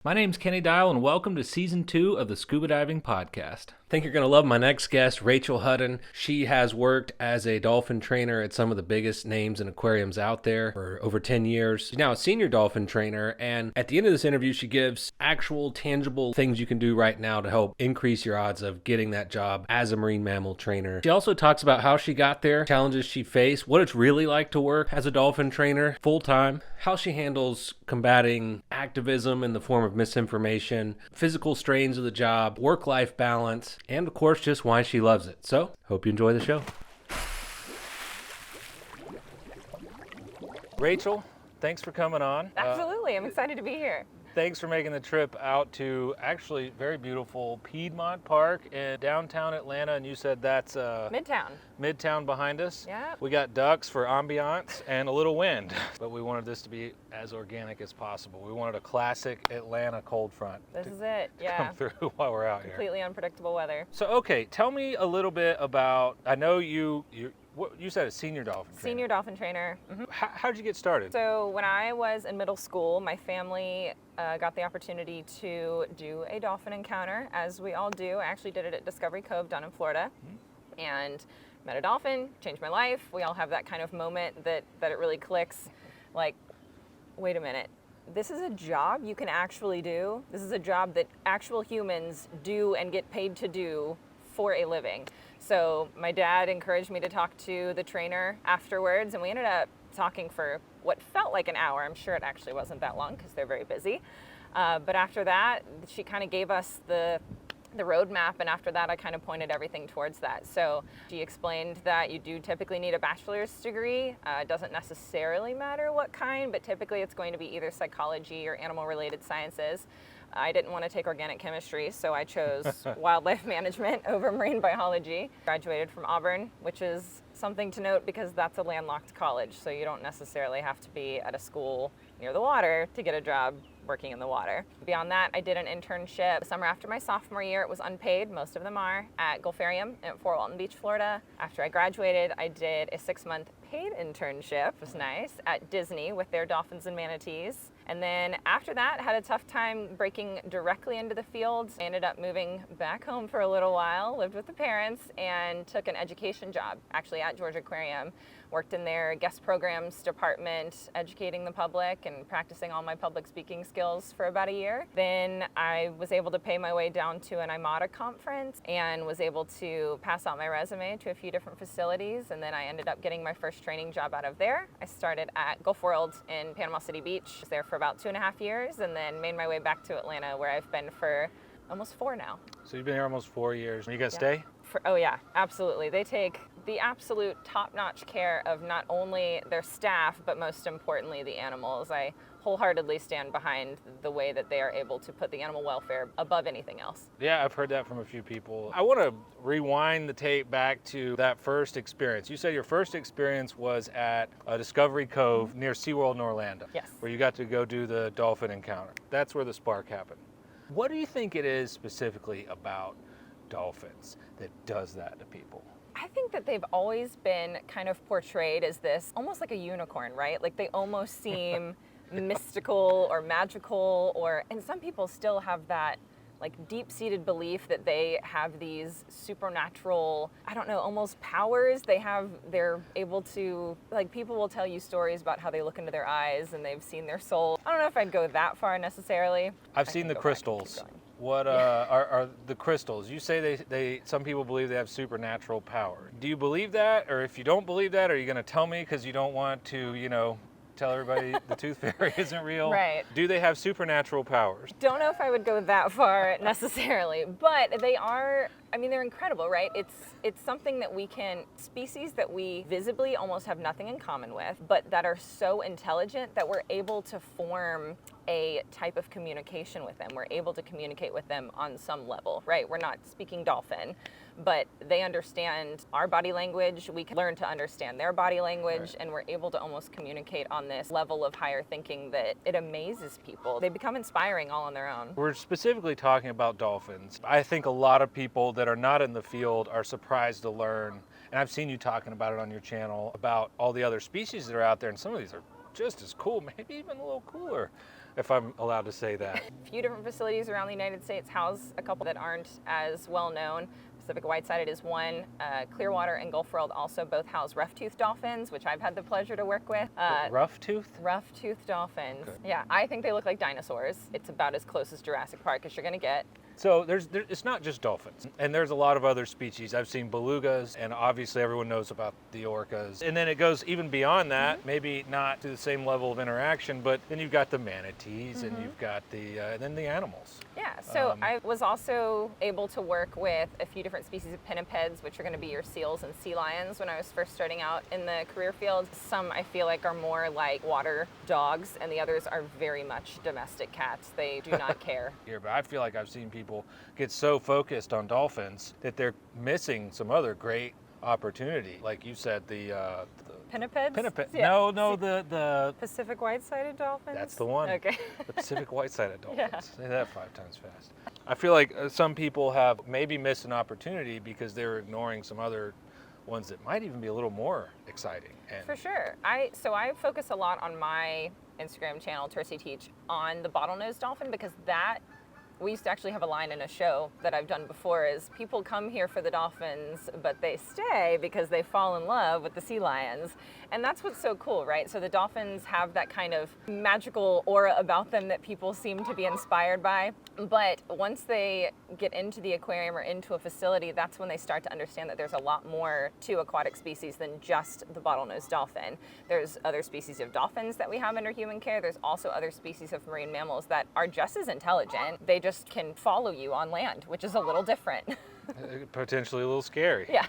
My name's Kenny Dyal, and welcome to Season 2 of the Scuba Diving Podcast. I think you're going to love my next guest, Rachel Hudon. She has worked as a dolphin trainer at some of the biggest names in aquariums out there for over 10 years. She's now a senior dolphin trainer, and at the end of this interview, she gives actual, tangible things you can do right now to help increase your odds of getting that job as a marine mammal trainer. She also talks about how she got there, challenges she faced, what it's really like to work as a dolphin trainer full-time, how she handles combating activism in the form of misinformation, physical strains of the job, work-life balance, and of course just why she loves it. So, hope you enjoy the show. Rachel, thanks for coming on. Absolutely, I'm excited to be here. Thanks for making the trip out to actually very beautiful Piedmont Park in downtown Atlanta, and you said that's Midtown behind us. Yeah. We got ducks for ambiance and a little wind, but we wanted this to be as organic as possible. We wanted a classic Atlanta cold front. This is it, yeah. Come through while we're out here. Completely unpredictable weather. So, okay, tell me a little bit about, I know you said a senior dolphin trainer. Senior dolphin trainer. Mm-hmm. How'd you get started? So when I was in middle school, my family got the opportunity to do a dolphin encounter, as we all do. I actually did it at Discovery Cove down in Florida, and met a dolphin, changed my life. We all have that kind of moment that it really clicks, like, wait a minute. This is a job you can actually do. This is a job that actual humans do and get paid to do for a living. So my dad encouraged me to talk to the trainer afterwards, and we ended up talking for what felt like an hour. I'm sure it actually wasn't that long because they're very busy. But after that, she kind of gave us the roadmap, and after that I kind of pointed everything towards that. So she explained that you do typically need a bachelor's degree. It doesn't necessarily matter what kind, but typically it's going to be either psychology or animal-related sciences. I didn't want to take organic chemistry, so I chose wildlife management over marine biology. Graduated from Auburn, which is something to note because that's a landlocked college, so you don't necessarily have to be at a school near the water to get a job working in the water. Beyond that, I did an internship the summer after my sophomore year. It was unpaid, most of them are, at Aquarium at Fort Walton Beach, Florida. After I graduated, I did a 6-month paid internship, it was nice, at Disney with their dolphins and manatees. And then after that, had a tough time breaking directly into the field. I ended up moving back home for a little while, lived with the parents, and took an education job, actually at Georgia Aquarium. Worked in their guest programs department, educating the public and practicing all my public speaking skills for about a year. Then I was able to pay my way down to an IMATA conference and was able to pass out my resume to a few different facilities. And then I ended up getting my first training job out of there. I started at Gulf World in Panama City Beach. I was there for about 2.5 years, and then made my way back to Atlanta, where I've been for almost 4 now. So you've been here almost 4 years. Are you gonna stay? Oh yeah, absolutely. They take the absolute top-notch care of not only their staff, but most importantly, the animals. I wholeheartedly stand behind the way that they are able to put the animal welfare above anything else. Yeah, I've heard that from a few people. I want to rewind the tape back to that first experience. You said your first experience was at Discovery Cove near SeaWorld in Orlando. Yes. Where you got to go do the dolphin encounter. That's where the spark happened. What do you think it is specifically about dolphins that does that to people? I think that they've always been kind of portrayed as this, almost like a unicorn, right? Like they almost seem mystical or magical, and some people still have that like deep-seated belief that they have these supernatural, I don't know, almost powers. They're able to, like, people will tell you stories about how they look into their eyes and they've seen their soul. I don't know if I'd go that far necessarily. I've seen the crystals. What are the crystals? You say they some people believe they have supernatural power. Do you believe that? Or if you don't believe that, are you going to tell me because you don't want to, tell everybody the tooth fairy isn't real? Right. Do they have supernatural powers? Don't know if I would go that far necessarily, but they are, they're incredible, right? It's something that species that we visibly almost have nothing in common with, but that are so intelligent that we're able to form a type of communication with them. We're able to communicate with them on some level, right? We're not speaking dolphin, but they understand our body language. We can learn to understand their body language, right. And we're able to almost communicate on this level of higher thinking that it amazes people. They become inspiring all on their own. We're specifically talking about dolphins. I think a lot of people that are not in the field are surprised to learn, and I've seen you talking about it on your channel, about all the other species that are out there, and some of these are just as cool, maybe even a little cooler. if I'm allowed to say that. A few different facilities around the United States house a couple that aren't as well known. Pacific White-sided is one. Clearwater and Gulf World also both house rough-toothed dolphins, which I've had the pleasure to work with. Rough-toothed? Rough-toothed dolphins. Okay. Yeah, I think they look like dinosaurs. It's about as close as Jurassic Park as you're going to get. So it's not just dolphins, and there's a lot of other species. I've seen belugas, and obviously everyone knows about the orcas. And then it goes even beyond that, maybe not to the same level of interaction, but then you've got the manatees, and you've got and then the animals. Yeah, so I was also able to work with a few different species of pinnipeds, which are going to be your seals and sea lions when I was first starting out in the career field. Some I feel like are more like water dogs, and the others are very much domestic cats. They do not care. Here, but I feel like I've seen people get so focused on dolphins that they're missing some other great opportunity. Like you said, the Pinnipeds? Yeah. No, the Pacific White-sided dolphins? That's the one. Okay. The Pacific White-sided dolphins. Yeah. Say that 5 times fast. I feel like some people have maybe missed an opportunity because they're ignoring some other ones that might even be a little more exciting. And For sure. I focus a lot on my Instagram channel, Tercy Teach, on the bottlenose dolphin, because we used to actually have a line in a show that I've done before is people come here for the dolphins, but they stay because they fall in love with the sea lions. And that's what's so cool, right? So the dolphins have that kind of magical aura about them that people seem to be inspired by. But once they get into the aquarium or into a facility, that's when they start to understand that there's a lot more to aquatic species than just the bottlenose dolphin. There's other species of dolphins that we have under human care. There's also other species of marine mammals that are just as intelligent. They just can follow you on land, which is a little different. potentially a little scary. Yeah.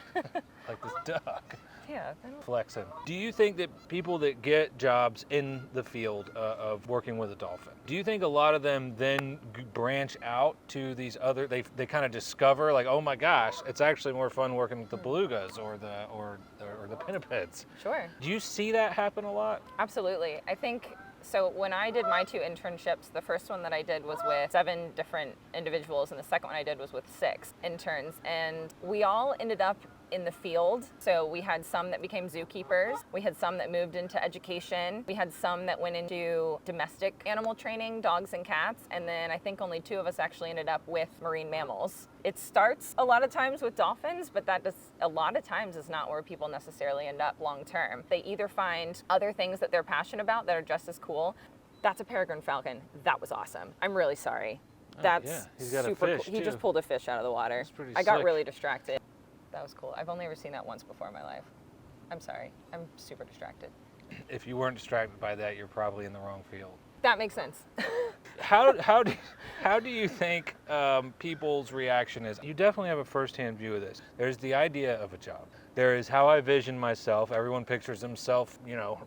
Like this duck. Yeah. Flexing. Do you think that people that get jobs in the field of working with a dolphin, do you think a lot of them then branch out to these other, they kind of discover like, oh my gosh, it's actually more fun working with the belugas or the pinnipeds? Sure. Do you see that happen a lot? Absolutely. I think so. When I did my 2 internships, the first one that I did was with 7 different individuals, and the second one I did was with 6 interns, and we all ended up in the field. So we had some that became zookeepers, we had some that moved into education, we had some that went into domestic animal training, dogs and cats, and then I think only 2 of us actually ended up with marine mammals. It starts a lot of times with dolphins, but that a lot of times is not where people necessarily end up long term. They either find other things that they're passionate about that are just as cool. That's a peregrine falcon. That was awesome. I'm really sorry. That's yeah. He's got super a fish cool. He too. just pulled a fish out of the water. That's pretty I got slick. really distracted. That was cool. I've only ever seen that once before in my life. I'm sorry. I'm super distracted. If you weren't distracted by that, you're probably in the wrong field. That makes sense. How do you think people's reaction is? You definitely have a firsthand view of this. There's the idea of a job. There is how I vision myself. Everyone pictures himself,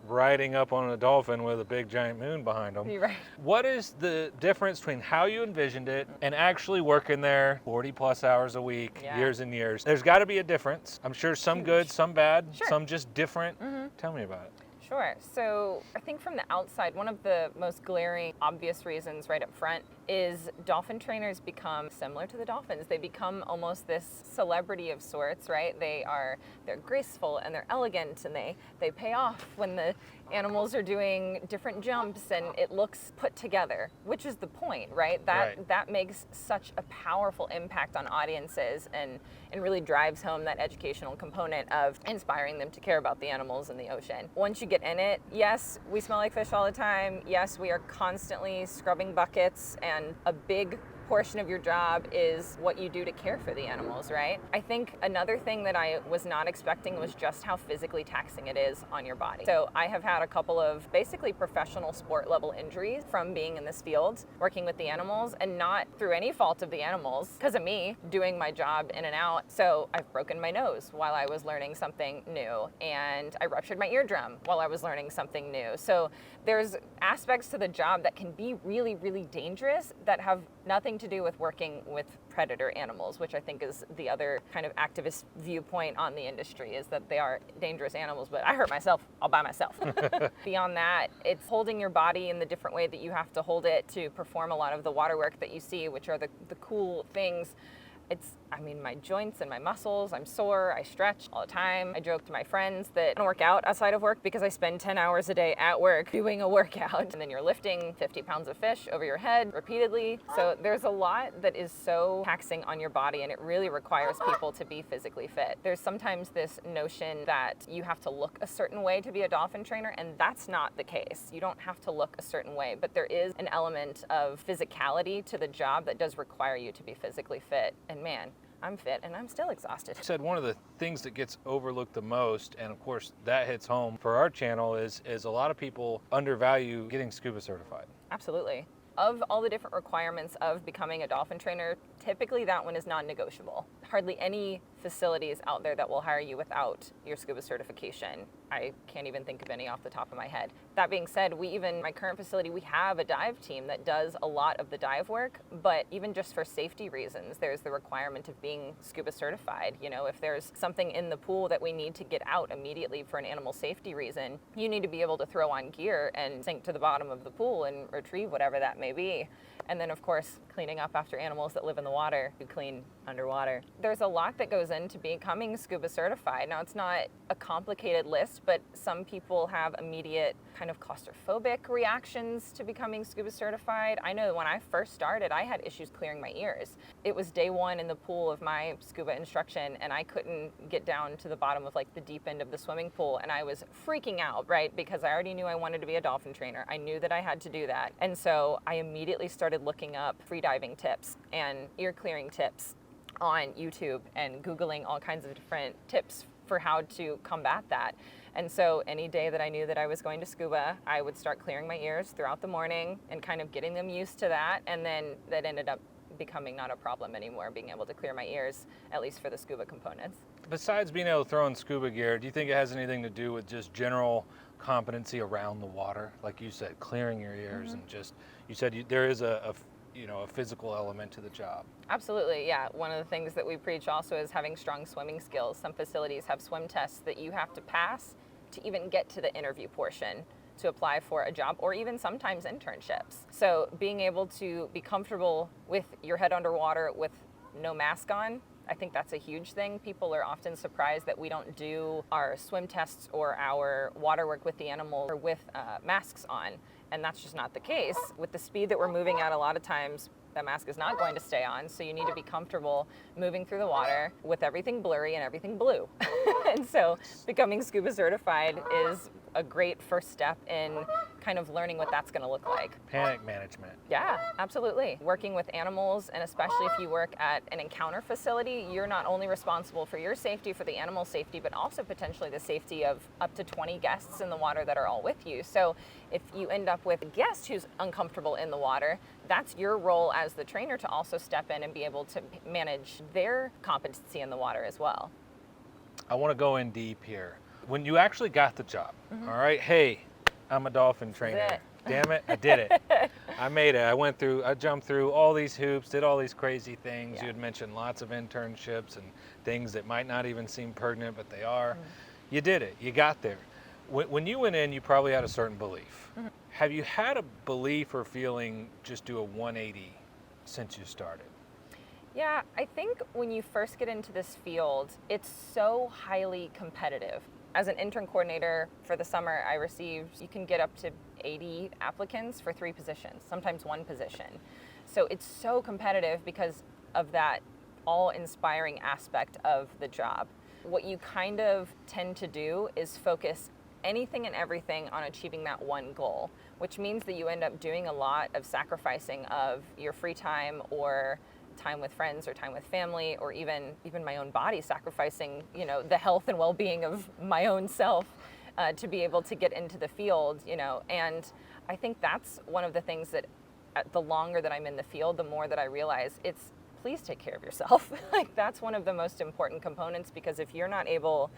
riding up on a dolphin with a big giant moon behind him. You're right. What is the difference between how you envisioned it and actually working there 40 plus hours a week, Yeah. years and years? There's got to be a difference. I'm sure some good, some bad, Sure. some just different. Tell me about it. Sure. So I think from the outside, one of the most glaring, obvious reasons right up front is dolphin trainers become similar to the dolphins. They become almost this celebrity of sorts, right? They're graceful and they're elegant, and they pay off when the animals are doing different jumps and it looks put together, which is the point, right? That makes such a powerful impact on audiences and really drives home that educational component of inspiring them to care about the animals in the ocean. Once you get in it, yes, we smell like fish all the time. Yes, we are constantly scrubbing buckets, and a big portion of your job is what you do to care for the animals, right? I think another thing that I was not expecting was just how physically taxing it is on your body. So I have had a couple of basically professional sport level injuries from being in this field, working with the animals, and not through any fault of the animals, because of me doing my job in and out. So I've broken my nose while I was learning something new, and I ruptured my eardrum while I was learning something new. So there's aspects to the job that can be really, really dangerous that have nothing to do with working with predator animals, which I think is the other kind of activist viewpoint on the industry, is that they are dangerous animals, but I hurt myself all by myself. Beyond that, it's holding your body in the different way that you have to hold it to perform a lot of the water work that you see, which are the cool things My joints and my muscles, I'm sore, I stretch all the time. I joke to my friends that I don't work out outside of work because I spend 10 hours a day at work doing a workout. And then you're lifting 50 pounds of fish over your head repeatedly. So there's a lot that is so taxing on your body, and it really requires people to be physically fit. There's sometimes this notion that you have to look a certain way to be a dolphin trainer, and that's not the case. You don't have to look a certain way, but there is an element of physicality to the job that does require you to be physically fit. And man, I'm fit and I'm still exhausted. You said one of the things that gets overlooked the most, and of course that hits home for our channel, is a lot of people undervalue getting scuba certified. Absolutely. Of all the different requirements of becoming a dolphin trainer, typically that one is non-negotiable. Hardly any facilities out there that will hire you without your scuba certification. I can't even think of any off the top of my head. That being said, my current facility, we have a dive team that does a lot of the dive work, but even just for safety reasons, there's the requirement of being scuba certified. You know, if there's something in the pool that we need to get out immediately for an animal safety reason, you need to be able to throw on gear and sink to the bottom of the pool and retrieve whatever that may be. And then, of course, cleaning up after animals that live in the water who clean underwater. There's a lot that goes into becoming scuba certified. Now, it's not a complicated list, but some people have immediate kind of claustrophobic reactions to becoming scuba certified. I know when I first started, I had issues clearing my ears. It was day one in the pool of my scuba instruction, and I couldn't get down to the bottom of like the deep end of the swimming pool, and I was freaking out, right? Because I already knew I wanted to be a dolphin trainer. I knew that I had to do that. And so I immediately started looking up free diving tips and ear clearing tips on YouTube and Googling all kinds of different tips for how to combat that. And so any day that I knew that I was going to scuba, I would start clearing my ears throughout the morning and kind of getting them used to that. And then that ended up becoming not a problem anymore, being able to clear my ears, at least for the scuba components. Besides being able to throw in scuba gear, do you think it has anything to do with just general competency around the water? Like you said, clearing your ears and just, you said there is a physical element to the job. Absolutely, yeah. One of the things that we preach also is having strong swimming skills. Some facilities have swim tests that you have to pass to even get to the interview portion to apply for a job, or even sometimes internships. So being able to be comfortable with your head underwater with no mask on, I think that's a huge thing. People are often surprised that we don't do our swim tests or our water work with the animal or with masks on. And that's just not the case. With the speed that we're moving at, a lot of times that mask is not going to stay on. So you need to be comfortable moving through the water with everything blurry and everything blue. And so becoming scuba certified is a great first step in kind of learning what that's going to look like. Panic management. Yeah, absolutely. Working with animals, and especially if you work at an encounter facility, you're not only responsible for your safety, for the animal safety, but also potentially the safety of up to 20 guests in the water that are all with you. So if you end up with a guest who's uncomfortable in the water, that's your role as the trainer to also step in and be able to manage their competency in the water as well. I want to go in deep here. When you actually got the job, all right, hey, I'm a dolphin trainer. Damn it, I did it. I made it. I jumped through all these hoops, did all these crazy things. You had mentioned lots of internships and things that might not even seem pertinent, but they are. You did it. You got there. When you went in, you probably had a certain belief. Have you had a belief or feeling just do a 180 since you started? Yeah, I think when you first get into this field, it's so highly competitive. As an intern coordinator for the summer, I received, you can get up to 80 applicants for 3 positions, sometimes 1 position. So it's so competitive because of that all-inspiring aspect of the job. What you kind of tend to do is focus anything and everything on achieving that one goal, which means that you end up doing a lot of sacrificing of your free time or time with friends or time with family, or even my own body, sacrificing, the health and well-being of my own self to be able to get into the field, and I think that's one of the things that the longer that I'm in the field, the more that I realize please take care of yourself. Like, that's one of the most important components, because if you're not able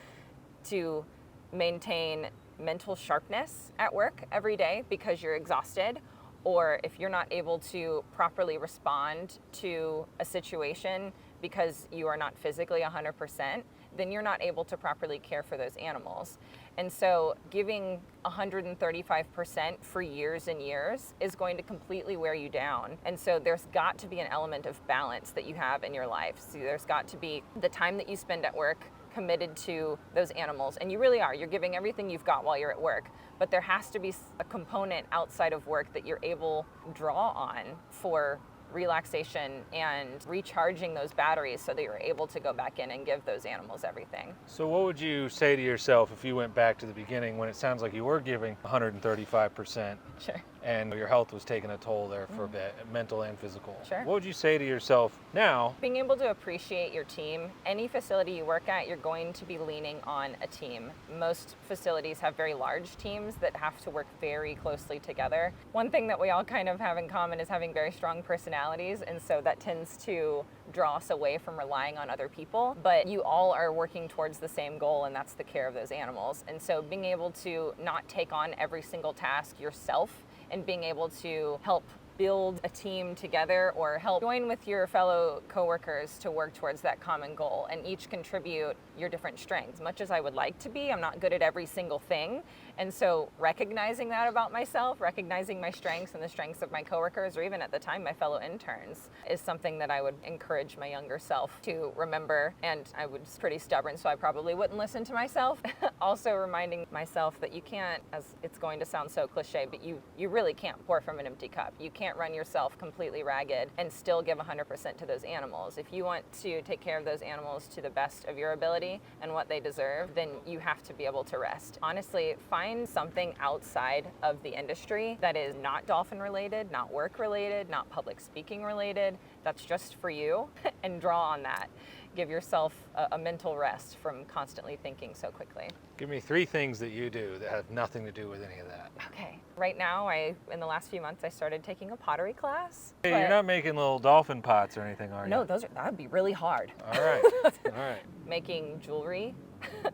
to maintain mental sharpness at work every day because you're exhausted, or if you're not able to properly respond to a situation because you are not physically 100%, then you're not able to properly care for those animals. And so giving 135% for years and years is going to completely wear you down. And so there's got to be an element of balance that you have in your life. So there's got to be the time that you spend at work committed to those animals, and you really are. You're giving everything you've got while you're at work, but there has to be a component outside of work that you're able to draw on for relaxation and recharging those batteries so that you're able to go back in and give those animals everything. So what would you say to yourself if you went back to the beginning when it sounds like you were giving 135%? Sure. And your health was taking a toll there for a bit, mental and physical. Sure. What would you say to yourself now? Being able to appreciate your team. Any facility you work at, you're going to be leaning on a team. Most facilities have very large teams that have to work very closely together. One thing that we all kind of have in common is having very strong personalities, and so that tends to draw us away from relying on other people. But you all are working towards the same goal, and that's the care of those animals. And so being able to not take on every single task yourself and being able to help build a team together or help join with your fellow coworkers to work towards that common goal and each contribute your different strengths. Much as I would like to be, I'm not good at every single thing. And so recognizing that about myself, recognizing my strengths and the strengths of my coworkers, or even at the time my fellow interns, is something that I would encourage my younger self to remember. And I was pretty stubborn, so I probably wouldn't listen to myself. Also reminding myself that you can't, as it's going to sound so cliche, but you really can't pour from an empty cup. You can't run yourself completely ragged and still give 100% to those animals. If you want to take care of those animals to the best of your ability and what they deserve, then you have to be able to rest. Honestly, find something outside of the industry that is not dolphin related, not work related, not public speaking related, that's just for you, and draw on that. Give yourself a mental rest from constantly thinking so quickly. Give me 3 things that you do that have nothing to do with any of that. Okay. Right now, in the last few months, I started taking a pottery class. Hey, you're not making little dolphin pots or anything, are you? No, that would be really hard. All right. All right. Making jewelry,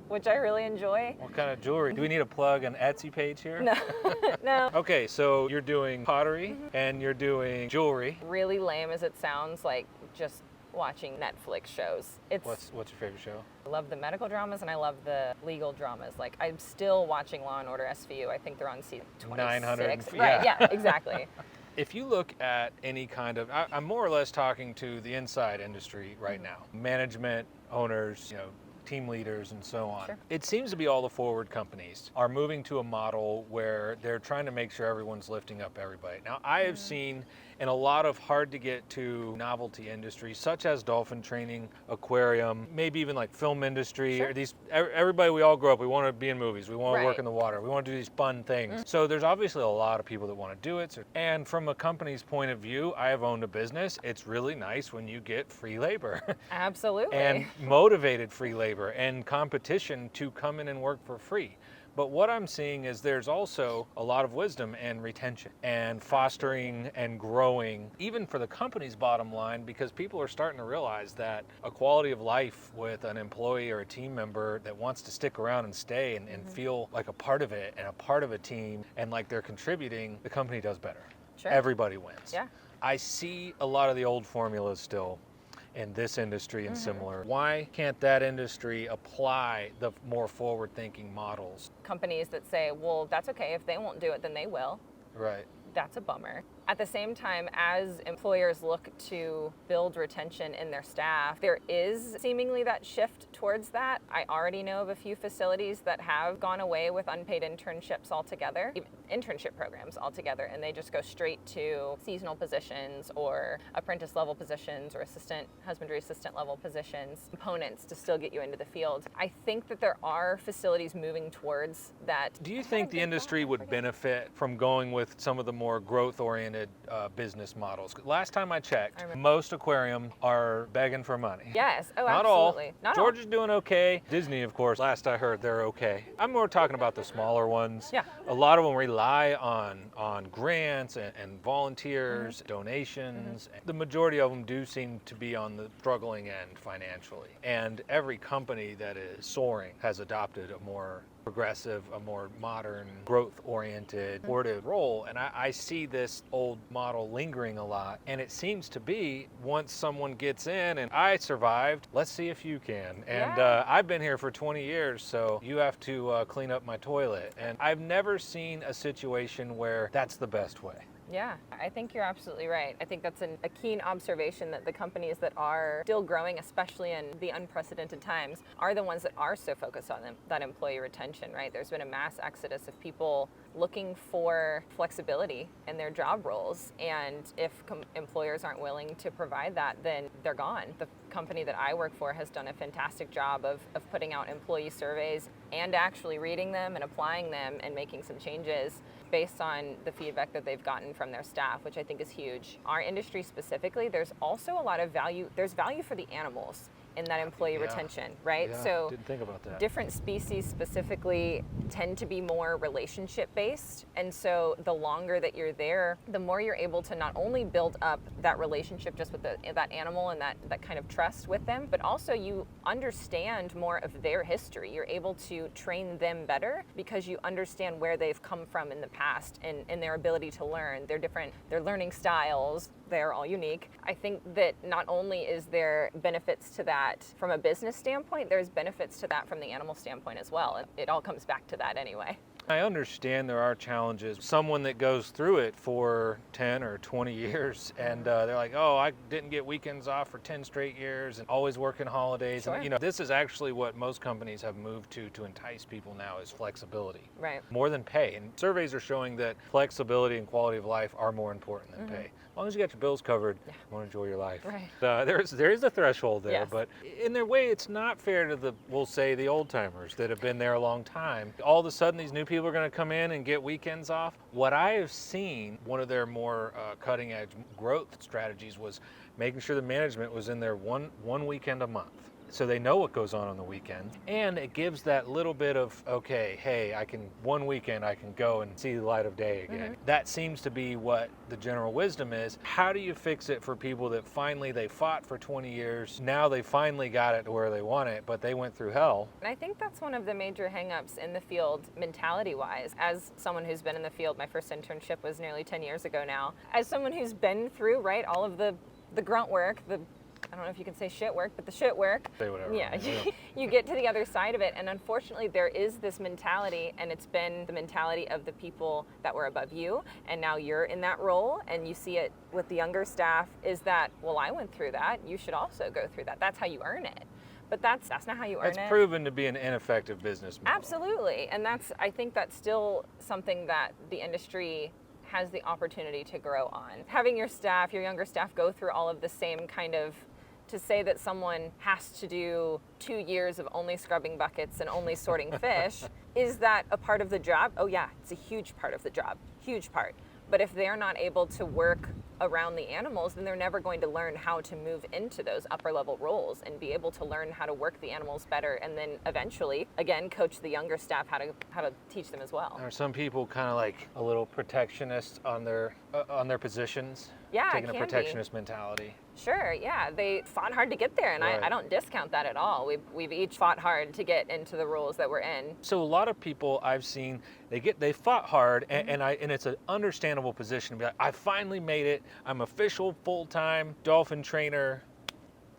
which I really enjoy. What kind of jewelry? Do we need to plug an Etsy page here? No, no. Okay, so you're doing pottery and you're doing jewelry. Really lame as it sounds, like just watching Netflix shows. What's your favorite show? I love the medical dramas and I love the legal dramas. Like, I'm still watching Law & Order SVU. I think they're on season 26. 900. Right, yeah, exactly. If you look at any kind of, I'm more or less talking to the inside industry right now, management, owners, team leaders and so on. Sure. It seems to be all the forward companies are moving to a model where they're trying to make sure everyone's lifting up everybody. Now, I have seen in a lot of hard to get to novelty industries, such as dolphin training, aquarium, maybe even like film industry, Sure. or everybody, we all grow up, we want to be in movies, we want to work Right. in the water, we want to do these fun things. So there's obviously a lot of people that want to do it. And from a company's point of view, I have owned a business. It's really nice when you get free labor. Absolutely. And motivated free labor and competition to come in and work for free. But what I'm seeing is there's also a lot of wisdom and retention and fostering and growing, even for the company's bottom line, because people are starting to realize that a quality of life with an employee or a team member that wants to stick around and stay and feel like a part of it and a part of a team and like they're contributing, the company does better. Sure. Everybody wins. Yeah. I see a lot of the old formulas still in this industry and similar. Why can't that industry apply the more forward-thinking models? Companies that say, well, that's okay. If they won't do it, then they will. Right. That's a bummer. At the same time, as employers look to build retention in their staff, there is seemingly that shift towards that. I already know of a few facilities that have gone away with unpaid internships altogether, even internship programs altogether, and they just go straight to seasonal positions or apprentice level positions or husbandry assistant level positions, components to still get you into the field. I think that there are facilities moving towards that. Do you think the industry would benefit from going with some of the more growth-oriented business models? Last time I checked, most aquariums are begging for money. Yes, oh, Not absolutely. all. Not George is doing okay. Disney, of course, last I heard, they're okay. I'm more talking about the smaller ones. Yeah. A lot of them rely on grants and volunteers, donations. The majority of them do seem to be on the struggling end financially. And every company that is soaring has adopted a more progressive, a more modern, growth-oriented, supportive role. And I see this old model lingering a lot. And it seems to be once someone gets in and I survived, let's see if you can. And I've been here for 20 years, so you have to clean up my toilet. And I've never seen a situation where that's the best way. Yeah, I think you're absolutely right. I think that's a keen observation that the companies that are still growing, especially in the unprecedented times, are the ones that are so focused on that employee retention, right? There's been a mass exodus of people looking for flexibility in their job roles. And if employers aren't willing to provide that, then they're gone. The company that I work for has done a fantastic job of putting out employee surveys and actually reading them and applying them and making some changes based on the feedback that they've gotten from their staff, which I think is huge. Our industry specifically, there's also a lot of value. There's value for the animals in that employee retention, right? Yeah, so didn't think about that. Different species specifically tend to be more relationship based. And so the longer that you're there, the more you're able to not only build up that relationship just with that animal and that kind of trust with them, but also you understand more of their history. You're able to train them better because you understand where they've come from in the past and their ability to learn. Their learning styles, they're all unique. I think that not only is there benefits to that from a business standpoint, there's benefits to that from the animal standpoint as well. It all comes back to that anyway. I understand there are challenges. Someone that goes through it for 10 or 20 years and they're like, oh, I didn't get weekends off for 10 straight years and always working holidays. Sure. And this is actually what most companies have moved to entice people now is flexibility. Right. More than pay. And surveys are showing that flexibility and quality of life are more important than pay. As long as you got your bills covered, you want to enjoy your life. Right. There is a threshold there, Yes. but in their way, it's not fair to we'll say the old timers that have been there a long time. All of a sudden, these new people are going to come in and get weekends off. What I have seen, one of their more cutting edge growth strategies was making sure the management was in there one weekend a month. So they know what goes on the weekend, and it gives that little bit of, okay, hey, one weekend I can go and see the light of day again. That seems to be what the general wisdom is. How do you fix it for people that finally they fought for 20 years, now they finally got it to where they want it, but they went through hell? And I think that's one of the major hangups in the field mentality-wise. As someone who's been in the field, my first internship was nearly 10 years ago now. As someone who's been through, right, all of the grunt work, I don't know if you can say shit work, but the shit work. Say whatever. Yeah, you get to the other side of it. And unfortunately, there is this mentality, and it's been the mentality of the people that were above you. And now you're in that role, and you see it with the younger staff, is that, well, I went through that. You should also go through that. That's how you earn it. But that's not how you earn it. That's proven to be an ineffective business model. Absolutely. And I think that's still something that the industry has the opportunity to grow on. Having your younger staff go through all of the same kind of, to say that someone has to do 2 years of only scrubbing buckets and only sorting fish, is that a part of the job? Oh yeah, it's a huge part of the job, huge part. But if they're not able to work around the animals, then they're never going to learn how to move into those upper level roles and be able to learn how to work the animals better, and then eventually, again, coach the younger staff how to teach them as well. Are some people kind of like a little protectionist on their positions? Yeah, taking it a can protectionist mentality. Sure, yeah. They fought hard to get there, and Right. I don't discount that at all. We've each fought hard to get into the roles that we're in. So a lot of people I've seen, they fought hard, and it's an understandable position to be like, I finally made it. I'm official full-time dolphin trainer.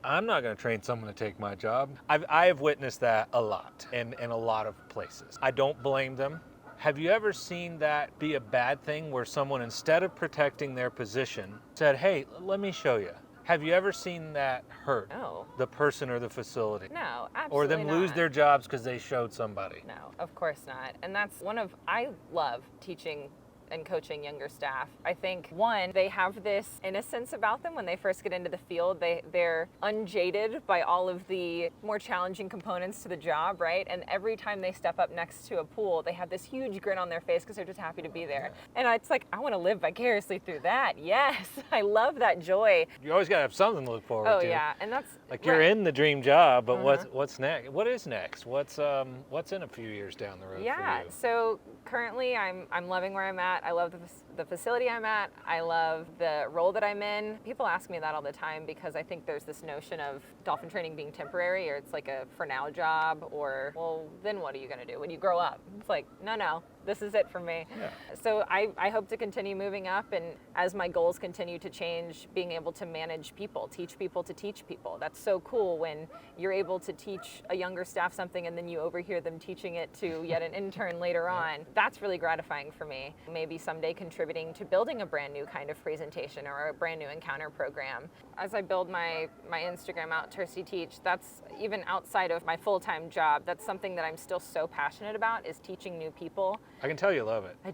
I'm not going to train someone to take my job. I have witnessed that a lot in a lot of places. I don't blame them. Have you ever seen that be a bad thing where someone, instead of protecting their position, said, hey, let me show you? Have you ever seen that hurt No. the person or the facility? No, absolutely Or them lose not. their jobs because they showed somebody? No, of course not. And that's I love teaching and coaching younger staff. I think, one, they have this innocence about them when they first get into the field. They're unjaded by all of the more challenging components to the job, right? And every time they step up next to a pool, they have this huge grin on their face because they're just happy to be there. And it's like, I want to live vicariously through that. Yes, I love that joy. You always got to have something to look forward to. Oh yeah, and that's Like you're right. in the dream job, but what's next? What is next? What's in a few years down the road Yeah, for you? so currently I'm loving where I'm at. I love the facility I'm at. I love the role that I'm in. People ask me that all the time because I think there's this notion of dolphin training being temporary, or it's like a for now job, or, well, then what are you going to do when you grow up? It's like, no, this is it for me. Yeah. So I hope to continue moving up, and as my goals continue to change, being able to manage people, teach people to teach people. That's so cool when you're able to teach a younger staff something and then you overhear them teaching it to yet an intern later on. That's really gratifying for me. Maybe someday contributing to building a brand new kind of presentation or a brand new encounter program. As I build my Instagram out, Tercy Teach, that's even outside of my full-time job, that's something that I'm still so passionate about, is teaching new people. I can tell you love it. I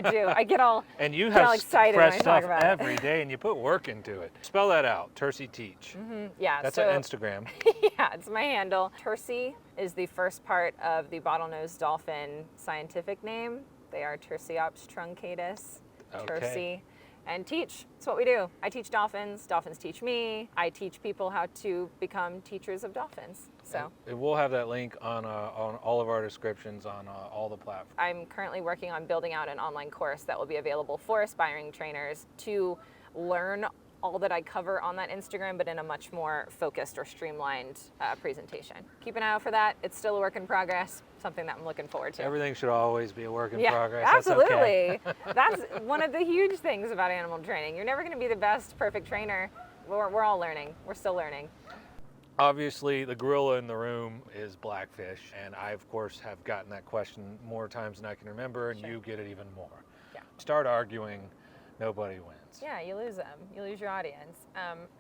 do. I get all And you get all have excited when fresh I talk stuff about it. every day, and you put work into it. Spell that out, Tercy Teach. Yeah, That's so on Instagram. yeah, it's my handle. Tercy is the first part of the bottlenose dolphin scientific name. They are Terciops truncatus, Okay. Tercy. And teach, it's what we do. I teach dolphins, dolphins teach me. I teach people how to become teachers of dolphins. So And we'll have that link on all of our descriptions on all the platforms. I'm currently working on building out an online course that will be available for aspiring trainers to learn all that I cover on that Instagram, but in a much more focused or streamlined presentation. Keep an eye out for that. It's still a work in progress, something that I'm looking forward to. Everything should always be a work in Yeah, progress. absolutely. That's okay. That's one of the huge things about animal training. You're never going to be the best, perfect trainer. We're all learning. We're still learning. Obviously, the gorilla in the room is Blackfish, and I, of course, have gotten that question more times than I can remember, and Sure. you get it even more. Yeah. Start arguing, nobody wins. Yeah, you lose them. You lose your audience.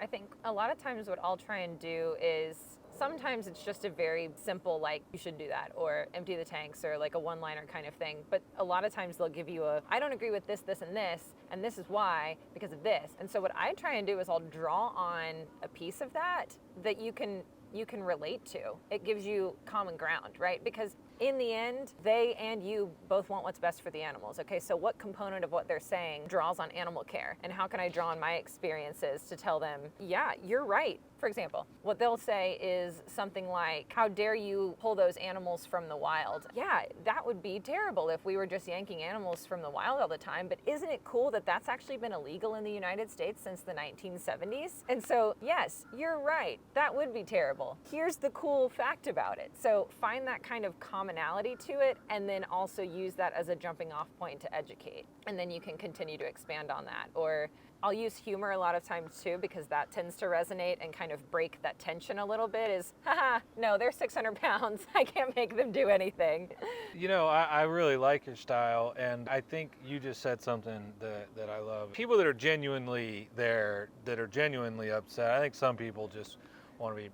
I think a lot of times what I'll try and do is, sometimes it's just a very simple, like, you should do that, or empty the tanks, or like a one-liner kind of thing. But a lot of times they'll give you I don't agree with this, this, and this is why, because of this. And so what I try and do is I'll draw on a piece of that you can relate to. It gives you common ground, right? Because in the end, they and you both want what's best for the animals. Okay, so what component of what they're saying draws on animal care? And how can I draw on my experiences to tell them, yeah, you're right. For example, what they'll say is something like, how dare you pull those animals from the wild? Yeah, that would be terrible if we were just yanking animals from the wild all the time, but isn't it cool that that's actually been illegal in the United States since the 1970s? And so, yes, you're right, that would be terrible. Here's the cool fact about it. So find that kind of commonality to it, and then also use that as a jumping off point to educate. And then you can continue to expand on that. Or I'll use humor a lot of times too, because that tends to resonate and kind of break that tension a little bit, is, haha, no, they're 600 pounds. I can't make them do anything. You know, I really like your style, and I think you just said something that I love. People that are genuinely there, that are genuinely upset, I think some people just want to be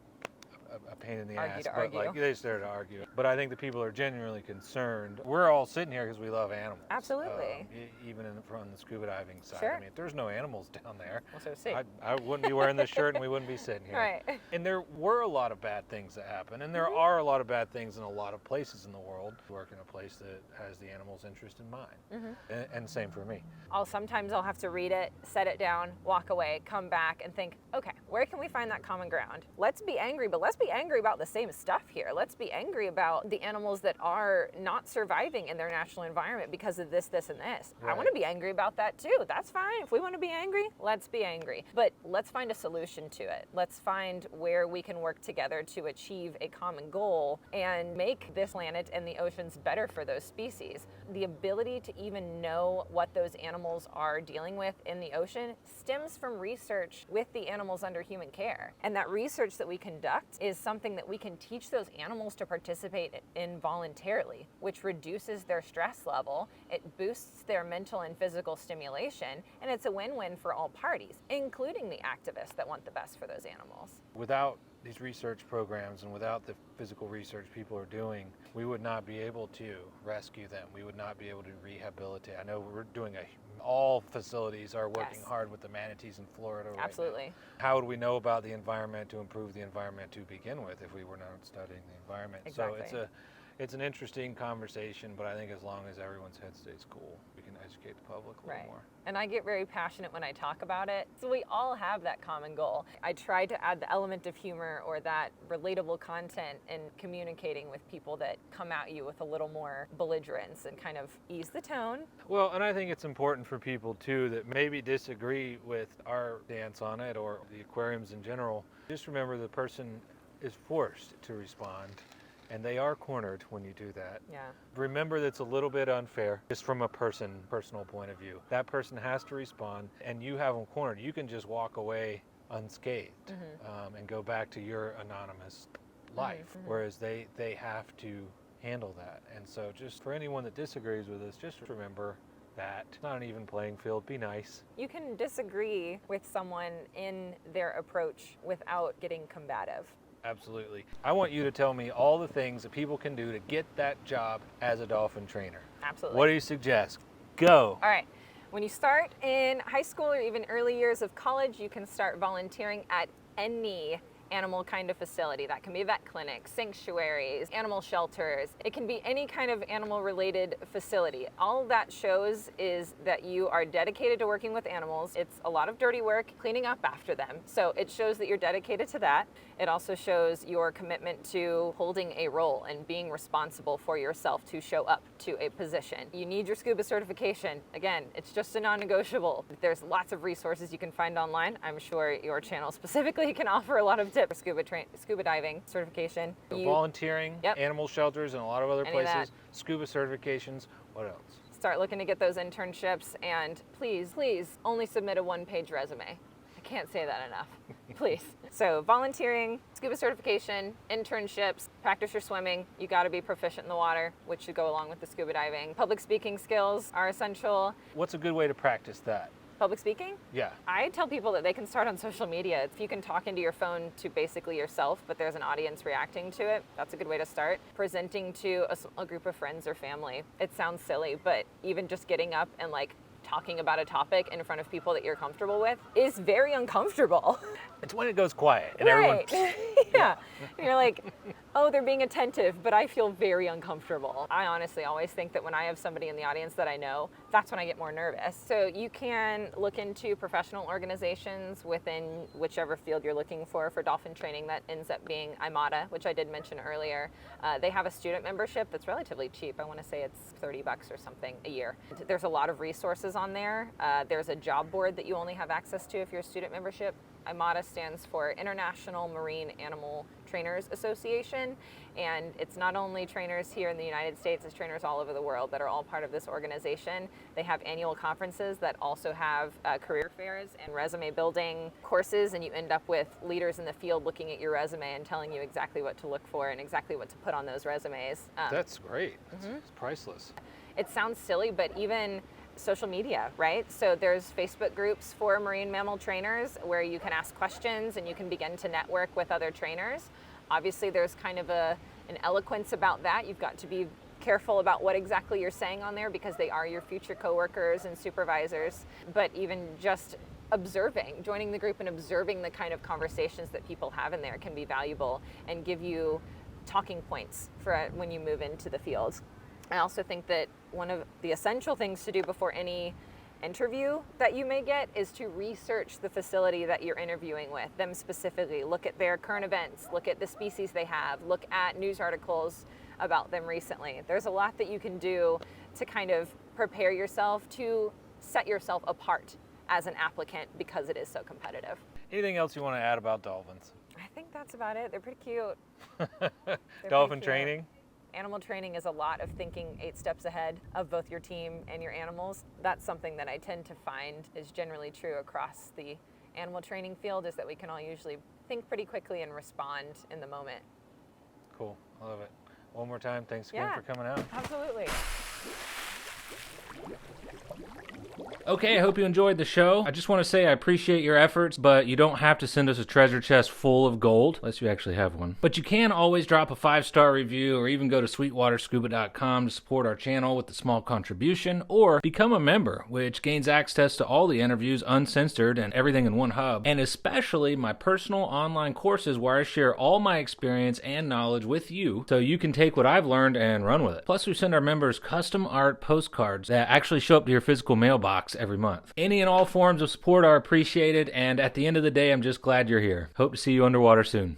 a pain in the ass, but like they just there to argue. But I think the people are genuinely concerned. We're all sitting here because we love animals. Absolutely. Even from the scuba diving side. Sure. I mean, if there's no animals down there, Well, so see. I wouldn't be wearing this shirt and we wouldn't be sitting here. Right. And there were a lot of bad things that happen, and there are a lot of bad things in a lot of places in the world. I work in a place that has the animal's interest in mind, and same for me. Sometimes I'll have to read it, set it down, walk away, come back and think, okay, where can we find that common ground? Let's be angry, but let's be angry about the same stuff here. Let's be angry about the animals that are not surviving in their natural environment because of this, this, and this. I Right. want to be angry about that too. That's fine. If we want to be angry, let's be angry. But let's find a solution to it. Let's find where we can work together to achieve a common goal and make this planet and the oceans better for those species. The ability to even know what those animals are dealing with in the ocean stems from research with the animals under human care. And that research that we conduct is something that we can teach those animals to participate in voluntarily, which reduces their stress level, it boosts their mental and physical stimulation, and it's a win-win for all parties, including the activists that want the best for those animals. Without these research programs and without the physical research people are doing, we would not be able to rescue them. We would not be able to rehabilitate. I know we're doing all facilities are working Yes. hard with the manatees in Florida right now. Absolutely. How would we know about the environment to improve the environment to begin with if we were not studying the environment? Exactly. So It's an interesting conversation, but I think as long as everyone's head stays cool, we can educate the public a little more. And I get very passionate when I talk about it. So we all have that common goal. I try to add the element of humor or that relatable content in communicating with people that come at you with a little more belligerence and kind of ease the tone. Well, and I think it's important for people too that maybe disagree with our stance on it or the aquariums in general. Just remember the person is forced to respond. And they are cornered when you do that. Yeah. Remember that's a little bit unfair, just from a personal point of view. That person has to respond, and you have them cornered. You can just walk away unscathed and go back to your anonymous life, whereas they have to handle that. And so just for anyone that disagrees with us, just remember that it's not an even playing field. Be nice. You can disagree with someone in their approach without getting combative. Absolutely. I want you to tell me all the things that people can do to get that job as a dolphin trainer. Absolutely. What do you suggest? Go. All right. When you start in high school or even early years of college, you can start volunteering at any animal kind of facility. That can be vet clinics, sanctuaries, animal shelters. It can be any kind of animal related facility. All that shows is that you are dedicated to working with animals. It's a lot of dirty work cleaning up after them. So it shows that you're dedicated to that. It also shows your commitment to holding a role and being responsible for yourself to show up to a position. You need your scuba certification. Again, it's just a non-negotiable. There's lots of resources you can find online. I'm sure your channel specifically can offer a lot of tips for scuba diving certification. Volunteering, animal shelters, and a lot of other places. Scuba certifications. What else? Start looking to get those internships, and please only submit a one-page resume. I can't say that enough. Please. So volunteering, scuba certification, internships, practice your swimming. You got to be proficient in the water, which should go along with the scuba diving. Public speaking skills are essential. What's a good way to practice that? Public speaking? Yeah. I tell people that they can start on social media. If you can talk into your phone to basically yourself, but there's an audience reacting to it, that's a good way to start. Presenting to a group of friends or family. It sounds silly, but even just getting up and talking about a topic in front of people that you're comfortable with is very uncomfortable. It's when it goes quiet and right. everyone... Yeah. And you're like, oh, they're being attentive, but I feel very uncomfortable. I honestly always think that when I have somebody in the audience that I know, that's when I get more nervous. So you can look into professional organizations within whichever field you're looking for dolphin training. That ends up being IMATA, which I did mention earlier. They have a student membership that's relatively cheap. I want to say it's $30 or something a year. There's a lot of resources on there. There's a job board that you only have access to if you're a student membership. IMATA stands for International Marine Animal Trainers Association, and it's not only trainers here in the United States, it's trainers all over the world that are all part of this organization. They have annual conferences that also have career fairs and resume building courses, and you end up with leaders in the field looking at your resume and telling you exactly what to look for and exactly what to put on those resumes. That's great. It's priceless. It sounds silly, but even social media, right? So there's Facebook groups for marine mammal trainers where you can ask questions and you can begin to network with other trainers. Obviously, there's kind of an eloquence about that. You've got to be careful about what exactly you're saying on there because they are your future coworkers and supervisors. But even just joining the group and observing the kind of conversations that people have in there can be valuable and give you talking points for when you move into the field. I also think that one of the essential things to do before any interview that you may get is to research the facility that you're interviewing with, them specifically. Look at their current events, look at the species they have, look at news articles about them recently. There's a lot that you can do to kind of prepare yourself to set yourself apart as an applicant because it is so competitive. Anything else you want to add about dolphins? I think that's about it. They're pretty cute. Dolphin training? Animal training is a lot of thinking 8 steps ahead of both your team and your animals. That's something that I tend to find is generally true across the animal training field, is that we can all usually think pretty quickly and respond in the moment. Cool. I love it. One more time, thanks again for coming out. Absolutely. Okay, I hope you enjoyed the show. I just want to say I appreciate your efforts, but you don't have to send us a treasure chest full of gold, unless you actually have one. But you can always drop a 5-star review or even go to sweetwaterscuba.com to support our channel with a small contribution, or become a member, which gains access to all the interviews uncensored and everything in one hub, and especially my personal online courses where I share all my experience and knowledge with you so you can take what I've learned and run with it. Plus, we send our members custom art postcards that actually show up to your physical mailbox every month. Any and all forms of support are appreciated, and at the end of the day, I'm just glad you're here. Hope to see you underwater soon.